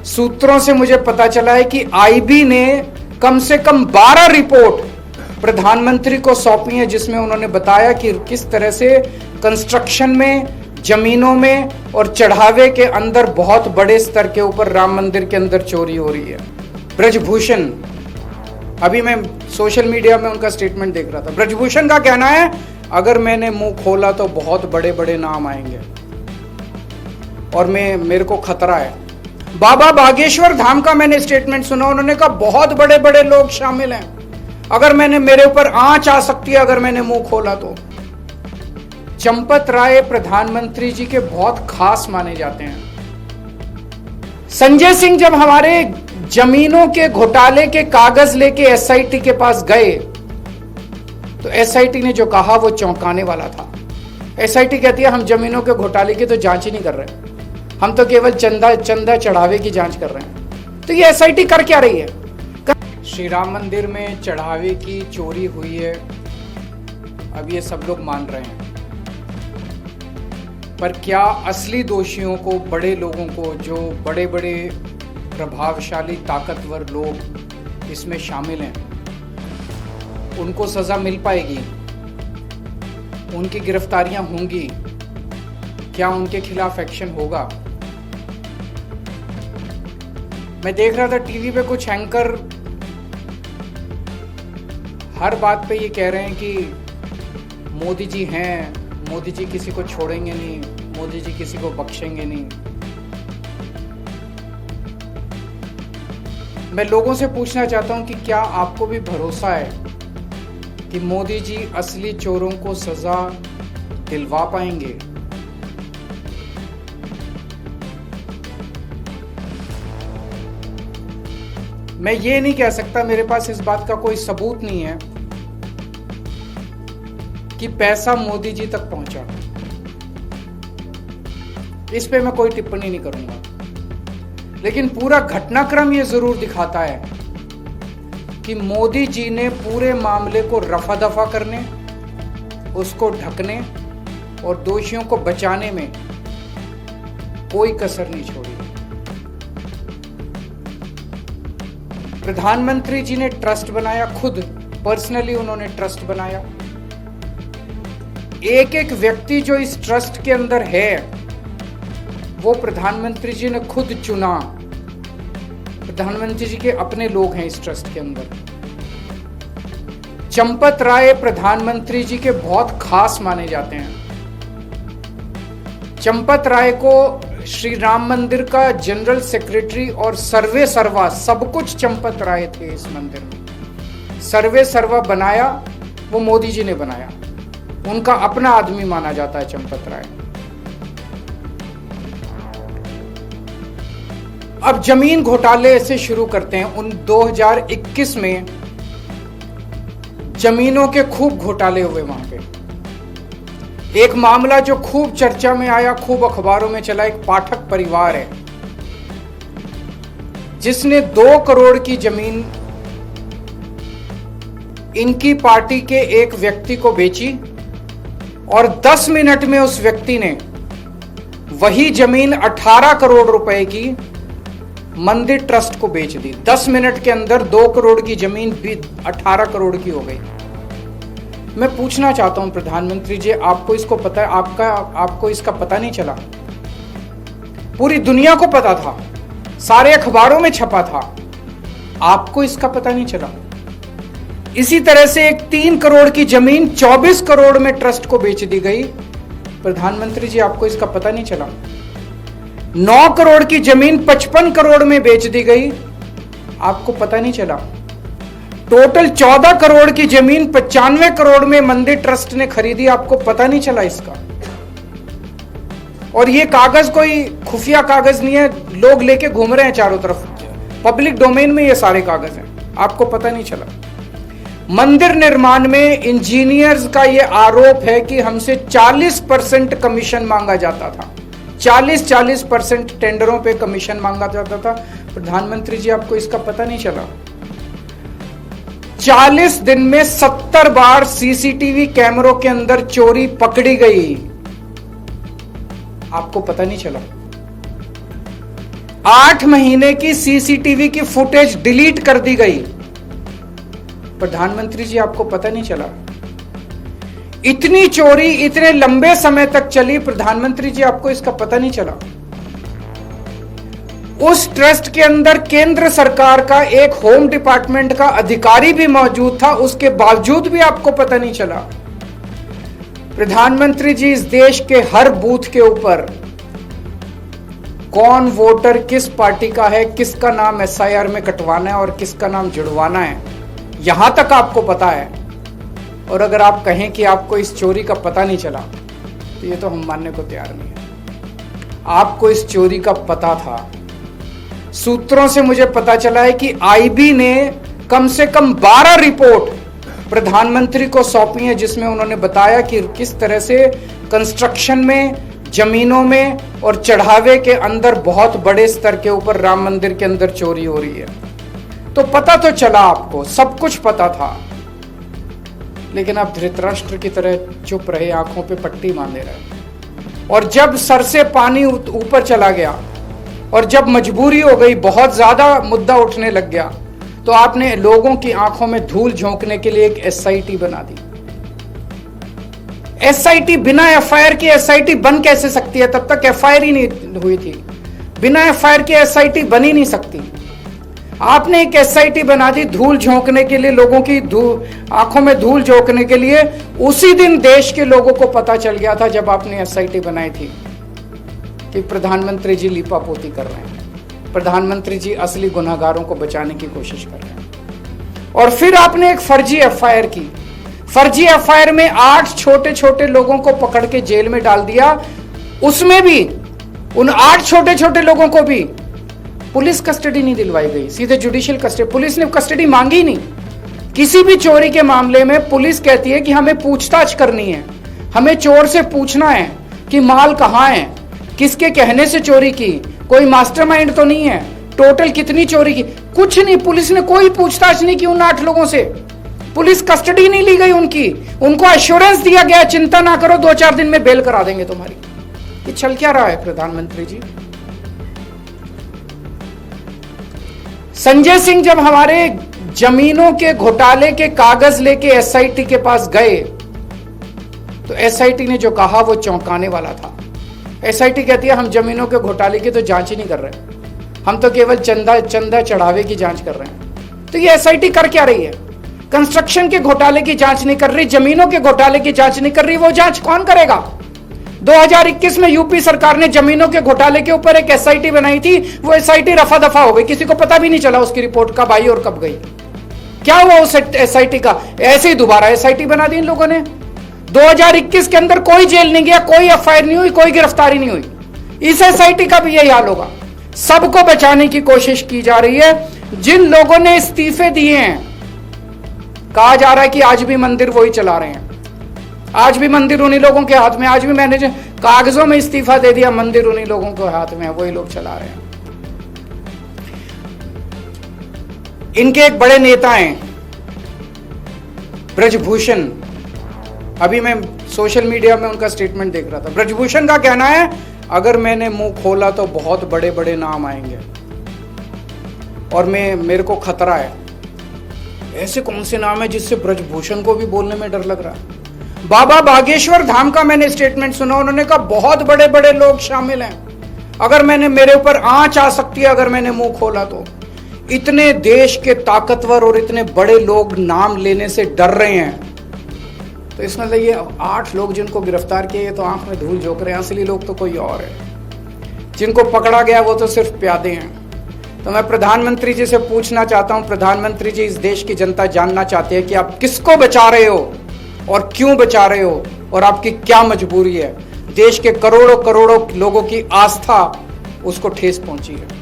सूत्रों से मुझे पता चला है कि आईबी ने कम से कम 12 रिपोर्ट प्रधानमंत्री को सौंपी है, जिसमें उन्होंने बताया कि किस तरह से कंस्ट्रक्शन में, जमीनों में और चढ़ावे के अंदर बहुत बड़े स्तर के ऊपर राम मंदिर के अंदर चोरी हो रही है। ब्रजभूषण, अभी मैं सोशल मीडिया में उनका स्टेटमेंट देख रहा था। ब्रजभूषण का कहना है अगर मैंने मुंह खोला तो बहुत बड़े बड़े नाम आएंगे और मेरे को खतरा है। बाबा बागेश्वर धाम का मैंने स्टेटमेंट सुना, उन्होंने कहा बहुत बड़े बड़े लोग शामिल हैं, अगर मेरे ऊपर आंच आ सकती है अगर मैंने मुंह खोला तो। चंपत राय प्रधानमंत्री जी के बहुत खास माने जाते हैं। संजय सिंह जब हमारे जमीनों के घोटाले के कागज लेके एसआईटी के पास गए तो एसआईटी ने जो कहा वो चौंकाने वाला था। एसआईटी कहती है हम जमीनों के घोटाले की तो जांच ही नहीं कर रहे, हम तो केवल चंदा चढ़ावे की जांच कर रहे हैं। तो ये एसआईटी कर क्या रही है? श्री राम मंदिर में चढ़ावे की चोरी हुई है, अब ये सब लोग मान रहे हैं, पर क्या असली दोषियों को, बड़े लोगों को, जो बड़े बड़े प्रभावशाली ताकतवर लोग इसमें शामिल हैं, उनको सजा मिल पाएगी? उनकी गिरफ्तारियां होंगी? क्या उनके खिलाफ एक्शन होगा? मैं देख रहा था टीवी पे कुछ एंकर हर बात पे ये कह रहे हैं कि मोदी जी हैं, मोदी जी किसी को छोड़ेंगे नहीं, मोदी जी किसी को बख्शेंगे नहीं। मैं लोगों से पूछना चाहता हूं कि क्या आपको भी भरोसा है कि मोदी जी असली चोरों को सजा दिलवा पाएंगे? मैं ये नहीं कह सकता, मेरे पास इस बात का कोई सबूत नहीं है कि पैसा मोदी जी तक पहुंचा, इस पे मैं कोई टिप्पणी नहीं करूंगा, लेकिन पूरा घटनाक्रम ये जरूर दिखाता है कि मोदी जी ने पूरे मामले को रफा दफा करने, उसको ढकने और दोषियों को बचाने में कोई कसर नहीं छोड़ी। प्रधानमंत्री जी ने ट्रस्ट बनाया, खुद पर्सनली उन्होंने ट्रस्ट बनाया। एक एक व्यक्ति जो इस ट्रस्ट के अंदर है वो प्रधानमंत्री जी ने खुद चुना। प्रधानमंत्री जी के अपने लोग हैं इस ट्रस्ट के अंदर। चंपत राय प्रधानमंत्री जी के बहुत खास माने जाते हैं। चंपत राय को श्री राम मंदिर का जनरल सेक्रेटरी और सर्वे सर्वा सब कुछ चंपत राय थे इस मंदिर में। सर्वे सर्वा बनाया वो मोदी जी ने बनाया, उनका अपना आदमी माना जाता है चंपत राय। अब जमीन घोटाले से शुरू करते हैं। उन 2021 में जमीनों के खूब घोटाले हुए वहां पे। एक मामला जो खूब चर्चा में आया, खूब अखबारों में चला, एक पाठक परिवार है जिसने 2 करोड़ की जमीन इनकी पार्टी के एक व्यक्ति को बेची और 10 मिनट में उस व्यक्ति ने वही जमीन 18 करोड़ रुपए की मंदिर ट्रस्ट को बेच दी। 10 मिनट के अंदर 2 करोड़ की जमीन भी 18 करोड़ की हो गई। मैं पूछना चाहता हूं प्रधानमंत्री जी, आपको इसको पता है? आपको इसका पता नहीं चला? पूरी दुनिया को पता था, सारे अखबारों में छपा था, आपको इसका पता नहीं चला? इसी तरह से एक 3 करोड़ की जमीन 24 करोड़ में ट्रस्ट को बेच दी गई। प्रधानमंत्री जी, आपको इसका पता नहीं चला? 9 करोड़ की जमीन 55 करोड़ में बेच दी गई, आपको पता नहीं चला? टोटल 14 करोड़ की जमीन 95 करोड़ में मंदिर ट्रस्ट ने खरीदी, आपको पता नहीं चला इसका? और ये कागज कोई खुफिया कागज नहीं है, लोग लेके घूम रहे हैं चारों तरफ, पब्लिक डोमेन में ये सारे कागज हैं, आपको पता नहीं चला? मंदिर निर्माण में इंजीनियर्स का ये आरोप है कि हमसे 40% कमीशन मांगा जाता था, 40% टेंडरों पे कमीशन मांगा जाता था। प्रधानमंत्री जी, आपको इसका पता नहीं चला? 40 दिन में 70 बार सीसीटीवी कैमरों के अंदर चोरी पकड़ी गई, आपको पता नहीं चला? 8 महीने की सीसीटीवी की फुटेज डिलीट कर दी गई। प्रधानमंत्री जी, आपको पता नहीं चला? इतनी चोरी इतने लंबे समय तक चली, प्रधानमंत्री जी आपको इसका पता नहीं चला? उस ट्रस्ट के अंदर केंद्र सरकार का एक होम डिपार्टमेंट का अधिकारी भी मौजूद था, उसके बावजूद भी आपको पता नहीं चला? प्रधानमंत्री जी, इस देश के हर बूथ के ऊपर कौन वोटर किस पार्टी का है, किसका नाम एसआईआर में कटवाना है और किसका नाम जुड़वाना है, यहां तक आपको पता है। और अगर आप कहें कि आपको इस चोरी का पता नहीं चला, तो ये तो हम मानने को तैयार नहीं है। आपको इस चोरी का पता था। सूत्रों से मुझे पता चला है कि आईबी ने कम से कम 12 रिपोर्ट प्रधानमंत्री को सौंपी है, जिसमें उन्होंने बताया कि किस तरह से कंस्ट्रक्शन में, जमीनों में और चढ़ावे के अंदर बहुत बड़े स्तर के ऊपर राम मंदिर के अंदर चोरी हो रही है। तो पता तो चला, आपको सब कुछ पता था, लेकिन आप धृतराष्ट्र की तरह चुप रहे, आंखों पे पट्टी बांधे रहे। और जब सर से पानी ऊपर चला गया और जब मजबूरी हो गई, बहुत ज्यादा मुद्दा उठने लग गया, तो आपने लोगों की आंखों में धूल झोंकने के लिए एक एसआईटी बना दी। एसआईटी, बिना एफआईआर की एसआईटी बन कैसे सकती है? तब तक एफआईआर ही नहीं हुई थी। बिना एफआईआर की एसआईटी बन ही नहीं सकती। आपने एक एसआईटी बना दी धूल झोंकने के लिए, लोगों की आंखों में धूल झोंकने के लिए। उसी दिन देश के लोगों को पता चल गया था, जब आपने एसआईटी बनाई थी, कि प्रधानमंत्री जी लीपापोती कर रहे हैं, प्रधानमंत्री जी असली गुनहगारों को बचाने की कोशिश कर रहे हैं। और फिर आपने एक फर्जी एफआईआर की। फर्जी एफआईआर में 8 छोटे छोटे लोगों को पकड़ के जेल में डाल दिया। उसमें भी उन 8 छोटे छोटे लोगों को भी पुलिस कस्टडी नहीं दिलवाई गई, सीधे जुडिशियल कस्टडी। पुलिस ने कस्टडी मांगी नहीं। किसी भी चोरी के मामले में पुलिस कहती है कि हमें पूछताछ करनी है, हमें चोर से पूछना है कि माल कहां है, किसके कहने से चोरी की, कोई मास्टरमाइंड तो नहीं है, टोटल कितनी चोरी की, कुछ नहीं। पुलिस ने कोई पूछताछ नहीं की उन 8 लोगों से। पुलिस कस्टडी नहीं ली गई उनकी। उनको एश्योरेंस दिया गया, चिंता ना करो, 2-4 दिन में बेल करा देंगे तुम्हारी। ये चल क्या रहा है प्रधानमंत्री जी? संजय सिंह जब हमारे जमीनों के घोटाले के कागज लेके एसआईटी के पास गए, तो एसआईटी ने जो कहा वो चौंकाने वाला था। एसआईटी कहती है हम जमीनों के घोटाले की तो जांच ही नहीं कर रहे, हम तो केवल चंदा चढ़ावे की जांच कर रहे हैं। तो ये एसआईटी कर क्या रही है? कंस्ट्रक्शन के घोटाले की जांच नहीं कर रही, जमीनों के घोटाले की जांच नहीं कर रही। वो जांच कौन करेगा? 2021 में यूपी सरकार ने जमीनों के घोटाले के ऊपर एक एसआईटी बनाई थी। वो एसआईटी रफा दफा हो गई, किसी को पता भी नहीं चला उसकी रिपोर्ट कब आई और कब गई। क्या हुआ उस एसआईटी का? ऐसे ही दोबारा एसआईटी बना दी इन लोगों ने। 2021 के अंदर कोई जेल नहीं गया, कोई एफआईआर नहीं हुई, कोई गिरफ्तारी नहीं हुई। इस एसआईटी का भी यही हाल होगा। सबको बचाने की कोशिश की जा रही है। जिन लोगों ने इस्तीफे दिए हैं, कहा जा रहा है कि आज भी मंदिर वही चला रहे हैं, आज भी मंदिर उन्हीं लोगों के हाथ में, आज भी मैंने कागजों में इस्तीफा दे दिया, मंदिर उन्हीं लोगों के हाथ में है, वही लोग चला रहे हैं। इनके एक बड़े नेता हैं ब्रजभूषण। अभी मैं सोशल मीडिया में उनका स्टेटमेंट देख रहा था। ब्रजभूषण का कहना है अगर मैंने मुंह खोला तो बहुत बड़े बड़े नाम आएंगे और मेरे को खतरा है। ऐसे कौन से नाम है जिससे ब्रजभूषण को भी बोलने में डर लग रहा है? बाबा बागेश्वर धाम का मैंने स्टेटमेंट सुना, उन्होंने कहा बहुत बड़े बड़े लोग शामिल हैं, अगर मेरे ऊपर आंच आ सकती है अगर मैंने मुंह खोला तो। इतने देश के ताकतवर और इतने बड़े लोग नाम लेने से डर रहे हैं, तो इसमें मतलब ये 8 लोग जिनको गिरफ्तार किए तो आंख में धूल झोंक रहे हैं, असली लोग तो कोई और है। जिनको पकड़ा गया वो तो सिर्फ प्यादे हैं। तो मैं प्रधानमंत्री जी से पूछना चाहता हूं, प्रधानमंत्री जी, इस देश की जनता जानना चाहती है कि आप किसको बचा रहे हो और क्यों बचा रहे हो और आपकी क्या मजबूरी है। देश के करोड़ों करोड़ों लोगों की आस्था उसको ठेस पहुंची है।